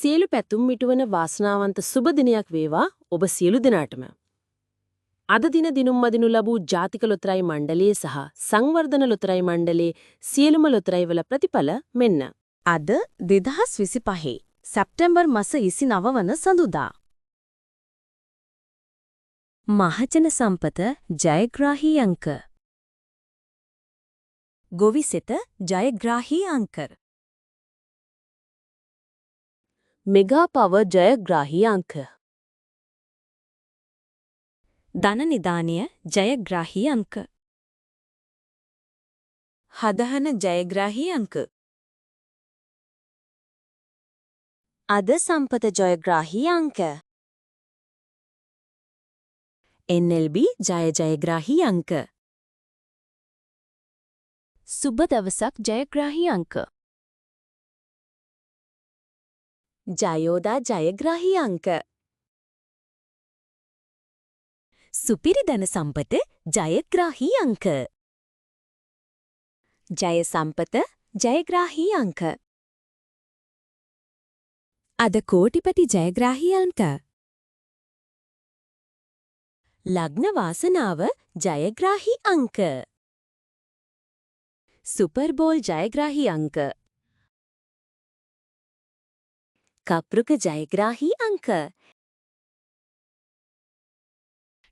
සියලු පැතුම් මිටුවන වාසනාවන්ත සුබ දිනයක් වේවා ඔබ සියලු දෙනාටම. අද දින දිනුම් මදිනු ලැබූ ජාතික ලොතරැයි මණ්ඩලයේ සහ සංවර්ධන ලොතරැයි මණ්ඩලයේ සියලුම ලොතරැයිවල ප්‍රතිඵල මෙන්න. අද 2025 සැප්තැම්බර් මාස 29 වන සඳුදා. මහජන සම්පත ජයග්‍රාහී අංක. ගොවිසෙත ජයග්‍රාහී අංක. මෙගා පවර් ජයග්‍රාහී අංක. ධන නිධානය ජයග්‍රාහී අංක. හදහන ජයග්‍රාහී අංක. අද සම්පත ජයග්‍රාහී අංක. NLB ජයග්‍රාහී අංක. සුබ දවසක් ජයග්‍රාහී අංක. ජයෝදා ජයග්‍රාහී අංක. සුපිරි ධන සම්පත ජයග්‍රාහී අංක. ජය සම්පත ජයග්‍රාහී අංක. අද කෝටිපති ජයග්‍රාහී අංක. ලග්න වාසනාව ජයග්‍රාහී අංක. සුපර් බෝල් ජයග්‍රාහී අංක. කප්රුක ජයග්‍රාහී අංක.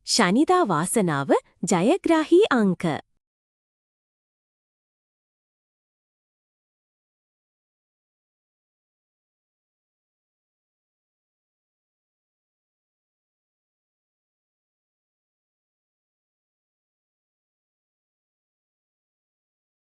ශනිදා වාසනාව ජයග්‍රාහී අංක.